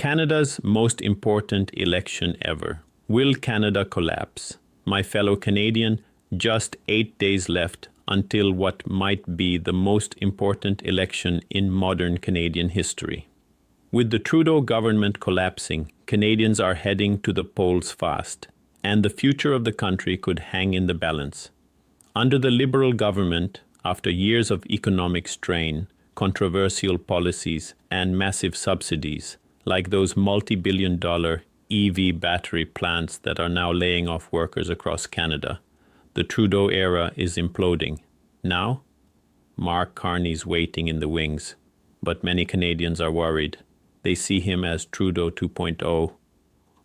Canada's most important election ever. Will Canada collapse? My fellow Canadian, just 8 days left until what might be the most important election in modern Canadian history. With the Trudeau government collapsing, Canadians are heading to the polls fast, and the future of the country could hang in the balance. Under the Liberal government, after years of economic strain, controversial policies, and massive subsidies, like those multi-billion-dollar EV battery plants that are now laying off workers across Canada, the Trudeau era is imploding. Now, Mark Carney's waiting in the wings, but many Canadians are worried. They see him as Trudeau 2.0,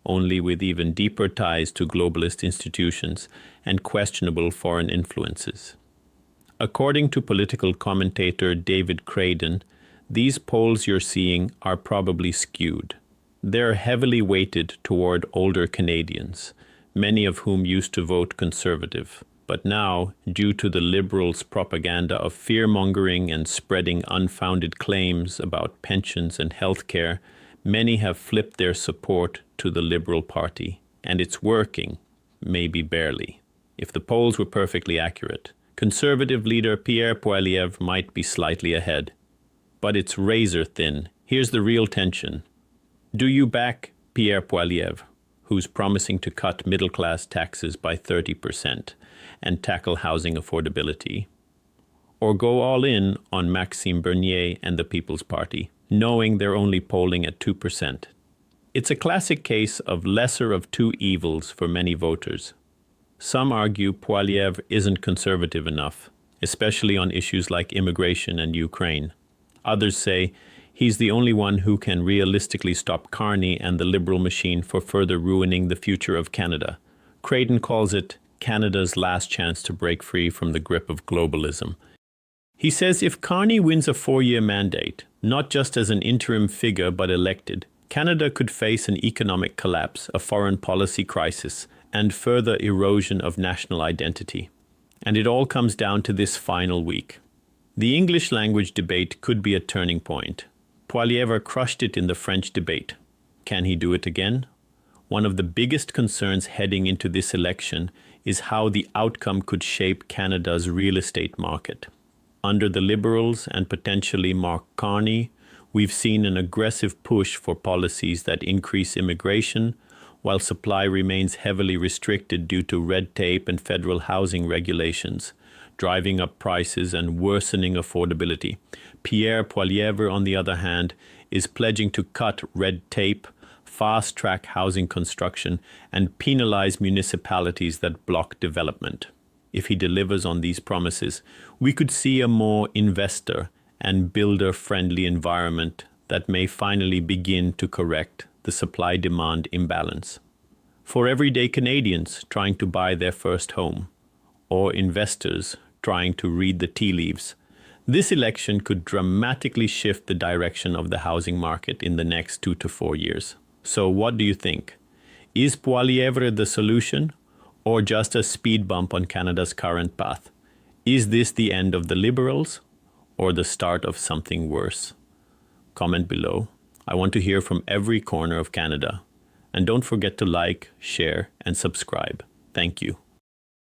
only with even deeper ties to globalist institutions and questionable foreign influences. According to political commentator David Krayden, these polls you're seeing are probably skewed. They're heavily weighted toward older Canadians, many of whom used to vote Conservative. But now, due to the Liberals' propaganda of fear-mongering and spreading unfounded claims about pensions and health care, many have flipped their support to the Liberal Party. And it's working, maybe barely. If the polls were perfectly accurate, Conservative leader PierrePoilievre might be slightly ahead. But it's razor thin. Here's the real tension. Do you back PierrePoilievre, who's promising to cut middle-class taxes by 30%? And tackle housing affordability? Or go all in on Maxime Bernier and the People's Party, knowing they're only polling at 2%? It's a classic case of lesser of two evils for many voters. Some argue Poilievre isn't conservative enough, especially on issues like immigration and Ukraine. Others say he's the only one who can realistically stop Carney and the Liberal machine for further ruining the future of Canada. Krayden calls it Canada's last chance to break free from the grip of globalism. He says if Carney wins a 4-year mandate, not just as an interim figure but elected, Canada could face an economic collapse, a foreign policy crisis, and further erosion of national identity. And it all comes down to this final week. The English language debate could be a turning point. Poilievre crushed it in the French debate. Can he do it again? One of the biggest concerns heading into this election is how the outcome could shape Canada's real estate market. Under the Liberals and potentially Mark Carney, we've seen an aggressive push for policies that increase immigration, while supply remains heavily restricted due to red tape and federal housing regulations, driving up prices and worsening affordability. PierrePoilievre, on the other hand, is pledging to cut red tape, fast-track housing construction, and penalize municipalities that block development. If he delivers on these promises, we could see a more investor and builder-friendly environment that may finally begin to correct the supply-demand imbalance. For everyday Canadians trying to buy their first home, or investors trying to read the tea leaves, this election could dramatically shift the direction of the housing market in the next 2 to 4 years. So what do you think? Is Poilievre the solution, or just a speed bump on Canada's current path? Is this the end of the Liberals, or the start of something worse? Comment below. I want to hear from every corner of Canada. And don't forget to like, share, and subscribe. Thank you.